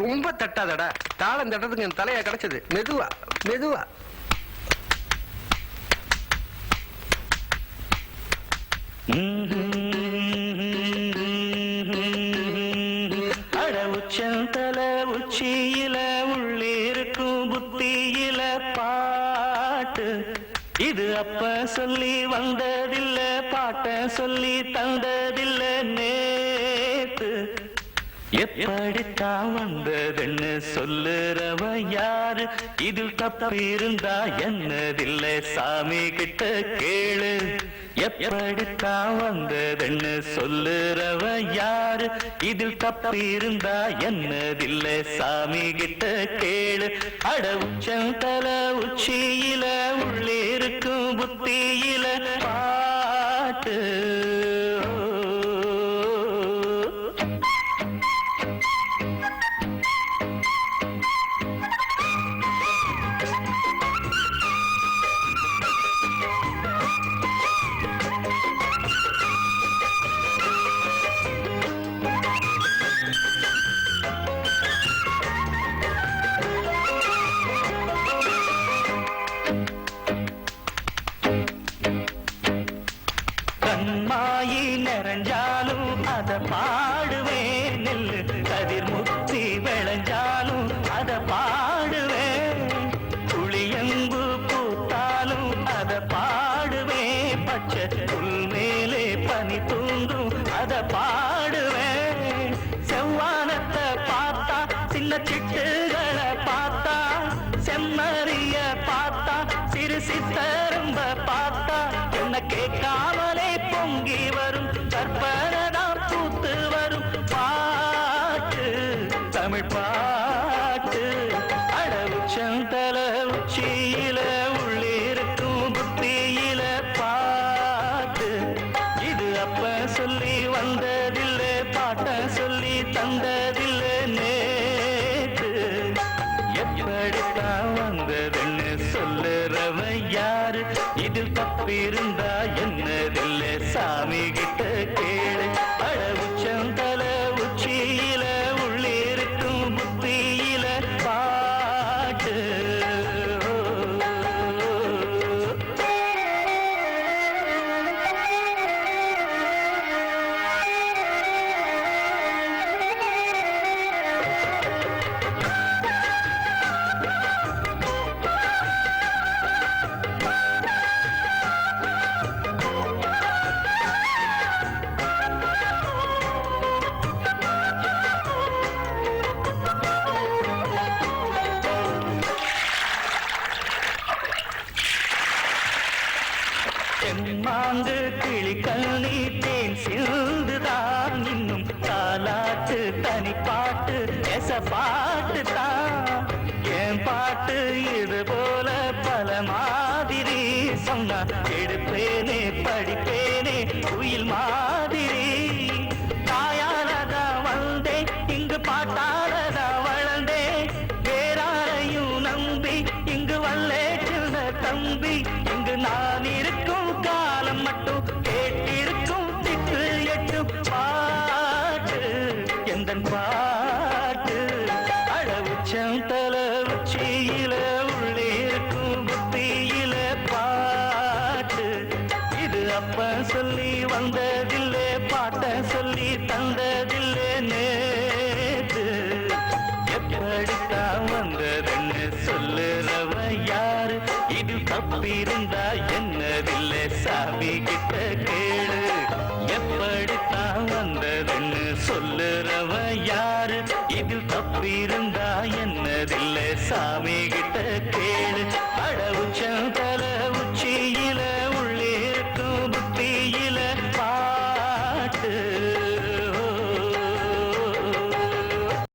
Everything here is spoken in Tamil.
ரொம்ப தட்டாதடா. தாளம் தட்டதுக்கு என் தலையா கிடைச்சது. மெதுவா மெதுவா. அட உச்சந்தல உச்சியில உள்ளிருக்கும் புத்தியில பாட்டு இது அப்ப சொல்லி வந்ததில்ல, பாட்ட சொல்லி தந்ததில்ல நேத்து. எப்படித்தான் வந்ததுன்னு சொல்லுறவ யாரு? இதில் தப்பிருந்தா என்னதில்லை, சாமி கிட்ட கேளு. எப்படித்தான் வந்ததுன்னு சொல்லுறவ யாரு? இதில் தப்பிருந்தா என்னதில்லை, சாமி கிட்ட கேளு. அட உச்சந்தல உச்சியில உள்ளிருக்கும் புத்தியில பாட்டு. கண்மாயி நிறைஞ்சாலும் அத பாடுவேன், நெல்லு கதிர் முத்தி விளைஞ்சாலும் அத பாடுவேன், புளியம்பு பூத்தாலும் அத பாடுவேன், பச்சை புல் மேலே பனி தூண்டும் அத பாடுவேன். செவ்வானத்தை பார்த்தா, சின்ன சிட்டுகளை பார்த்தா, செம்மறிய பார்த்தா, சிறு சித்தரும்ப பார்த்தா, என்ன கேட்காமலே பொங்கி வரும் கற்பனதான் பூத்து வரும் பாட்டு, தமிழ் பாட்டு. அட உச்சந்தல உச்சியில உள்ளிருக்கும் புத்தியில பாட்டு இது அப்ப சொல்லி வந்ததில்லை, பாட்ட சொல்லி தந்ததில்லை நேத்து. எப்படித்தான் வந்ததுன்னு சொல்லுறவ யாரு? இதில் தப்பிருந்தா என்னதில்லை, சாமி கிட்ட கேளு. அட உச்சந்தல உச்சியில உள்ளிருக்கும் புத்தியில பாட்டு. செம்மாங்கு கிளிக்கண்ணி தேன் சிந்துதான், இன்னும் தாலாட்டு தனி பாட்டு எச பாட்டு தான். என் பாட்டு இது போல பல மாதிரி சொன்னா எடுப்பேனே படிப்பேனே குயில் மாதிரி. தாயாலதா வந்தேன், இங்கு பாட்டாலதா வளர்ந்தேன், வேறாரையும் நம்பி இங்கு வல்லே சின்ன தம்பி. இங்கு நான் இருக்கும் காலம் மட்டும் கேட்டிருக்கும் திக்கு எட்டு பாட்டு எந்தன் பாட்டு. அட உச்சந்தல உச்சியில உள்ளிருக்கும் புத்தியில பாட்டு இது அப்ப சொல்லி வந்ததில்லை, பாட்ட சொல்லி தந்ததில்லை நேத்து. எப்படித்தான் வந்ததுன்னு சொல்லுறவ யாரு? இது தப்பிருந்தா என்னதில்லை, சாமி கிட்ட கேளு. எப்படித்தான் வந்ததுன்னு சொல்லுறவ யாரு? இதில் தப்பிருந்தா என்னதில்லை, சாமி கிட்ட கேளு.